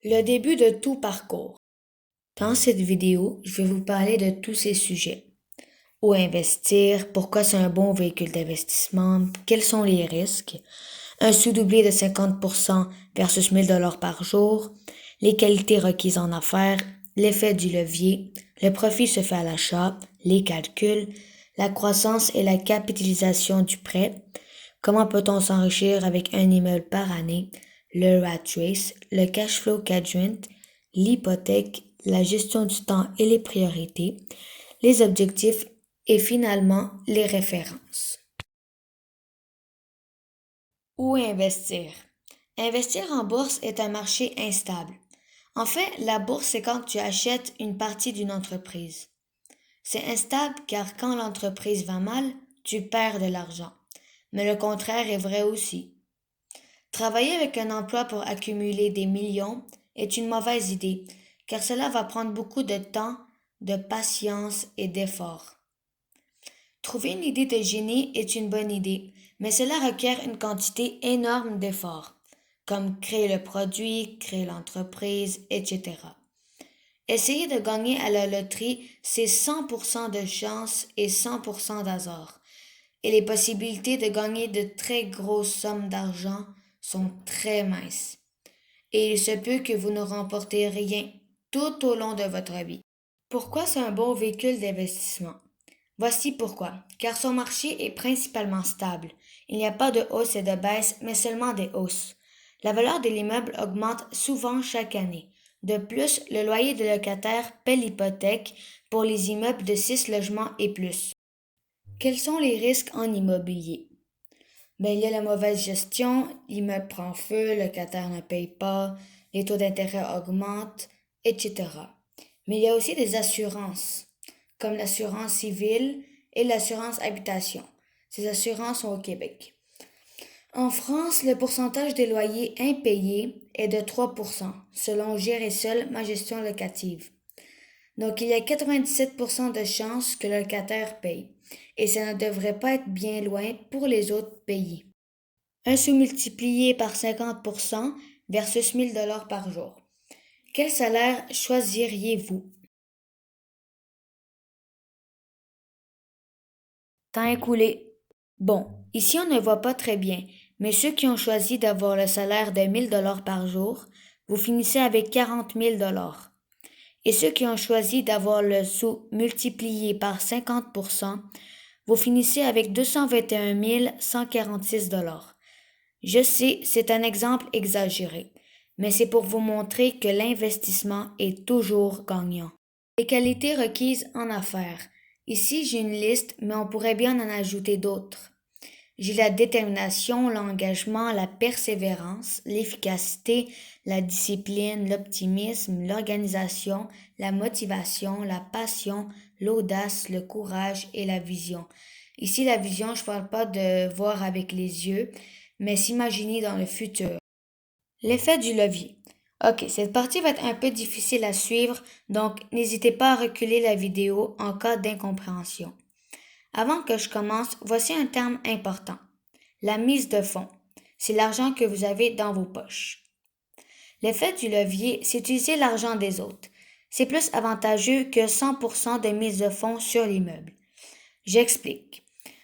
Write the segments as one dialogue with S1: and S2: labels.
S1: Le début de tout parcours. Dans cette vidéo, je vais vous parler de tous ces sujets. Où investir, pourquoi c'est un bon véhicule d'investissement, quels sont les risques, un sous-doublé de 50% versus 1000 dollars par jour, les qualités requises en affaires, l'effet du levier, le profit se fait à l'achat, les calculs, la croissance et la capitalisation du prêt, comment peut-on s'enrichir avec un immeuble par année, le rat race, le cash flow quadrant, l'hypothèque, la gestion du temps et les priorités, les objectifs et finalement les références. Où investir? Investir en bourse est un marché instable. En fait, la bourse, c'est quand tu achètes une partie d'une entreprise. C'est instable car quand l'entreprise va mal, tu perds de l'argent. Mais le contraire est vrai aussi. Travailler avec un emploi pour accumuler des millions est une mauvaise idée, car cela va prendre beaucoup de temps, de patience et d'efforts. Trouver une idée de génie est une bonne idée, mais cela requiert une quantité énorme d'efforts, comme créer le produit, créer l'entreprise, etc. Essayer de gagner à la loterie, c'est 100% de chance et 100% d'hasard. Et les possibilités de gagner de très grosses sommes d'argent sont très minces. Et il se peut que vous ne remportez rien tout au long de votre vie. Pourquoi c'est un bon véhicule d'investissement? Voici pourquoi. Car son marché est principalement stable. Il n'y a pas de hausse et de baisse, mais seulement des hausses. La valeur de l'immeuble augmente souvent chaque année. De plus, le loyer de locataire paie l'hypothèque pour les immeubles de 6 logements et plus. Quels sont les risques en immobilier? Il y a la mauvaise gestion, l'immeuble prend feu, le locataire ne paye pas, les taux d'intérêt augmentent, etc. Mais il y a aussi des assurances, comme l'assurance civile et l'assurance habitation. Ces assurances sont au Québec. En France, le pourcentage des loyers impayés est de 3%, selon Gérer seul ma gestion locative. Donc, il y a 97% de chances que le locataire paye, et ça ne devrait pas être bien loin pour les autres pays. Un sous-multiplié par 50% versus 1000 dollars par jour. Quel salaire choisiriez-vous? Temps écoulé. Bon, ici on ne voit pas très bien, mais ceux qui ont choisi d'avoir le salaire de 1000 dollars par jour, vous finissez avec 40 000 dollars. Et ceux qui ont choisi d'avoir le sous multiplié par 50%, vous finissez avec 221 146 dollars. Je sais, c'est un exemple exagéré, mais c'est pour vous montrer que l'investissement est toujours gagnant. Les qualités requises en affaires. Ici, j'ai une liste, mais on pourrait bien en ajouter d'autres. J'ai la détermination, l'engagement, la persévérance, l'efficacité, la discipline, l'optimisme, l'organisation, la motivation, la passion, l'audace, le courage et la vision. Ici, la vision, je ne parle pas de voir avec les yeux, mais s'imaginer dans le futur. L'effet du levier. Ok, cette partie va être un peu difficile à suivre, donc n'hésitez pas à reculer la vidéo en cas d'incompréhension. Avant que je commence, voici un terme important. La mise de fonds. C'est l'argent que vous avez dans vos poches. L'effet du levier, c'est utiliser l'argent des autres. C'est plus avantageux que 100% de mise de fonds sur l'immeuble. J'explique.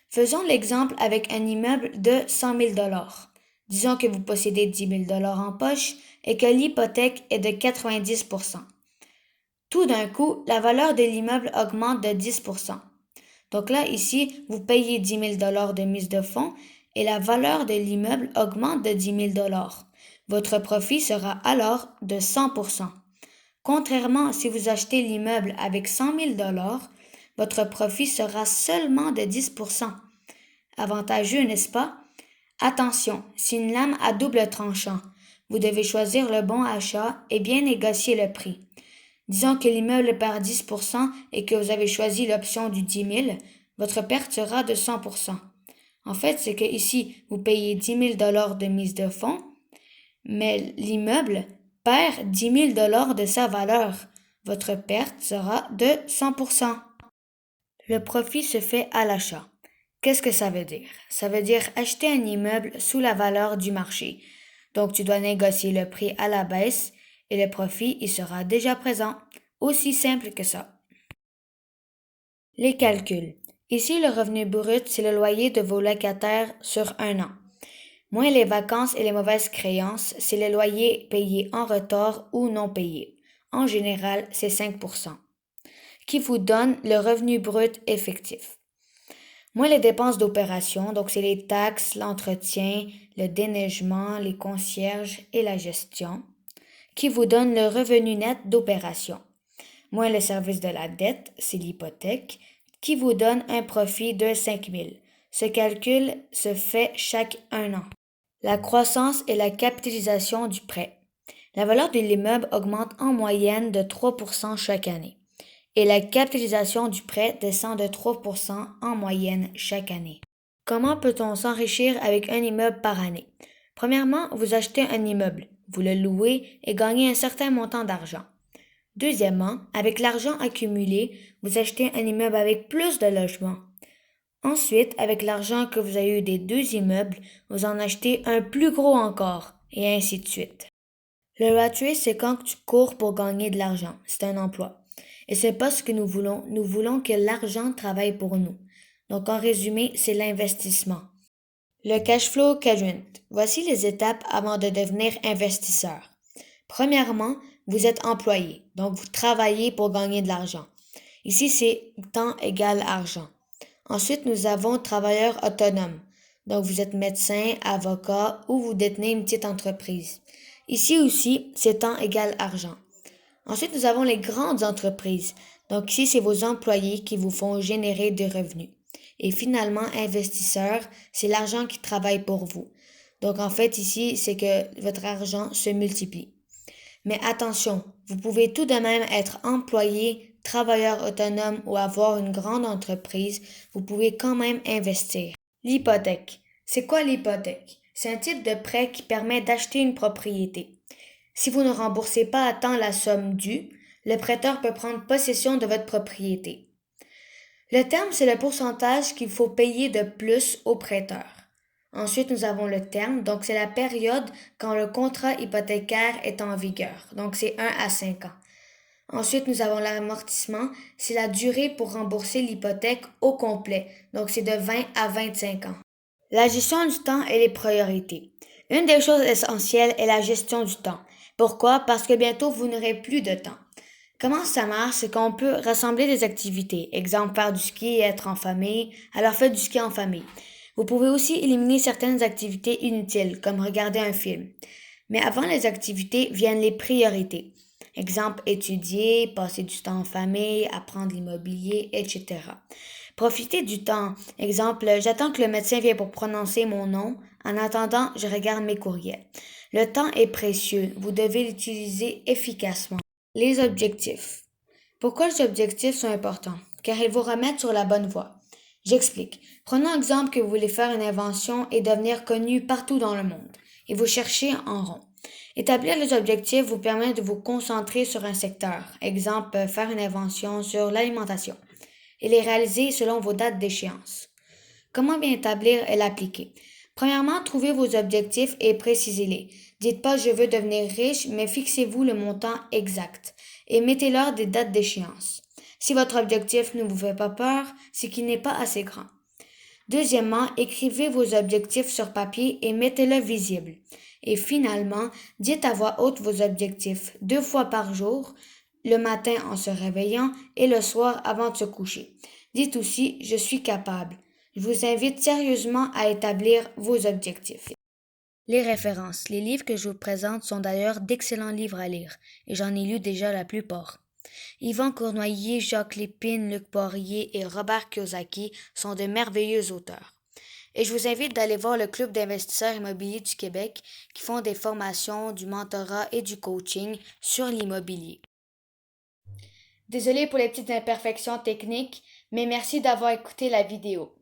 S1: Faisons l'exemple avec un immeuble de 100 000 dollars. Disons que vous possédez 10 000 dollars en poche et que l'hypothèque est de 90%. Tout d'un coup, la valeur de l'immeuble augmente de 10%. Donc là, ici, vous payez 10 000 dollars de mise de fonds et la valeur de l'immeuble augmente de 10 000 dollars. Votre profit sera alors de 100%. Contrairement si vous achetez l'immeuble avec 100 000 dollars, votre profit sera seulement de 10%. Avantageux, n'est-ce pas? Attention, c'est une lame à double tranchant. Vous devez choisir le bon achat et bien négocier le prix. Disons que l'immeuble perd 10% et que vous avez choisi l'option du 10 000, votre perte sera de 100%. En fait, c'est que ici, vous payez 10 000 dollars de mise de fonds, mais l'immeuble perd 10 000 dollars de sa valeur. Votre perte sera de 100%. Le profit se fait à l'achat. Qu'est-ce que ça veut dire? Ça veut dire acheter un immeuble sous la valeur du marché. Donc, tu dois négocier le prix à la baisse et le profit y sera déjà présent. Aussi simple que ça. Les calculs. Ici, le revenu brut, c'est le loyer de vos locataires sur un an. Moins les vacances et les mauvaises créances, c'est le loyer payé en retard ou non payé. En général, c'est 5%, qui vous donne le revenu brut effectif. Moins les dépenses d'opération, donc c'est les taxes, l'entretien, le déneigement, les concierges et la gestion, qui vous donne le revenu net d'opération. Moins le service de la dette, c'est l'hypothèque, qui vous donne un profit de 5 000. Ce calcul se fait chaque un an. La croissance et la capitalisation du prêt. La valeur de l'immeuble augmente en moyenne de 3% chaque année et la capitalisation du prêt descend de 3% en moyenne chaque année. Comment peut-on s'enrichir avec un immeuble par année? Premièrement, vous achetez un immeuble, vous le louez et gagnez un certain montant d'argent. Deuxièmement, avec l'argent accumulé, vous achetez un immeuble avec plus de logements. Ensuite, avec l'argent que vous avez eu des deux immeubles, vous en achetez un plus gros encore, et ainsi de suite. Le rat race, c'est quand tu cours pour gagner de l'argent. C'est un emploi. Et c'est pas ce que nous voulons. Nous voulons que l'argent travaille pour nous. Donc, en résumé, c'est l'investissement. Le cash flow quadrant. Voici les étapes avant de devenir investisseur. Premièrement, vous êtes employé. Donc, vous travaillez pour gagner de l'argent. Ici, c'est temps égal argent. Ensuite, nous avons travailleur autonome. Donc, vous êtes médecin, avocat ou vous détenez une petite entreprise. Ici aussi, c'est temps égal argent. Ensuite, nous avons les grandes entreprises. Donc, ici, c'est vos employés qui vous font générer des revenus. Et finalement, investisseur, c'est l'argent qui travaille pour vous. Donc, en fait, ici, c'est que votre argent se multiplie. Mais attention, vous pouvez tout de même être employé, travailleur autonome ou avoir une grande entreprise, vous pouvez quand même investir. L'hypothèque. C'est quoi l'hypothèque? C'est un type de prêt qui permet d'acheter une propriété. Si vous ne remboursez pas à temps la somme due, le prêteur peut prendre possession de votre propriété. Le terme, c'est le pourcentage qu'il faut payer de plus au prêteur. Ensuite, nous avons le terme, donc c'est la période quand le contrat hypothécaire est en vigueur, donc c'est 1 à 5 ans. Ensuite, nous avons l'amortissement, c'est la durée pour rembourser l'hypothèque au complet, donc c'est de 20 à 25 ans. La gestion du temps et les priorités. Une des choses essentielles est la gestion du temps. Pourquoi? Parce que bientôt, vous n'aurez plus de temps. Comment ça marche? C'est qu'on peut rassembler des activités. Exemple, faire du ski et être en famille. Alors faites du ski en famille. Vous pouvez aussi éliminer certaines activités inutiles, comme regarder un film. Mais avant les activités viennent les priorités. Exemple, étudier, passer du temps en famille, apprendre l'immobilier, etc. Profitez du temps. Exemple, j'attends que le médecin vienne pour prononcer mon nom. En attendant, je regarde mes courriels. Le temps est précieux. Vous devez l'utiliser efficacement. Les objectifs. Pourquoi les objectifs sont importants? Car ils vous remettent sur la bonne voie. J'explique. Prenons exemple que vous voulez faire une invention et devenir connu partout dans le monde, et vous cherchez en rond. Établir les objectifs vous permet de vous concentrer sur un secteur, exemple faire une invention sur l'alimentation, et les réaliser selon vos dates d'échéance. Comment bien établir et l'appliquer? Premièrement, trouvez vos objectifs et précisez-les. Dites pas je veux devenir riche, mais fixez-vous le montant exact et mettez-leur des dates d'échéance. Si votre objectif ne vous fait pas peur, c'est qu'il n'est pas assez grand. Deuxièmement, écrivez vos objectifs sur papier et mettez-le visible. Et finalement, dites à voix haute vos objectifs 2 fois par jour, le matin en se réveillant et le soir avant de se coucher. Dites aussi je suis capable. Je vous invite sérieusement à établir vos objectifs. Les références. Les livres que je vous présente sont d'ailleurs d'excellents livres à lire, et j'en ai lu déjà la plupart. Yvan Cournoyer, Jacques Lépine, Luc Poirier et Robert Kiyosaki sont de merveilleux auteurs. Et je vous invite d'aller voir le Club d'investisseurs immobiliers du Québec qui font des formations, du mentorat et du coaching sur l'immobilier. Désolée pour les petites imperfections techniques, mais merci d'avoir écouté la vidéo.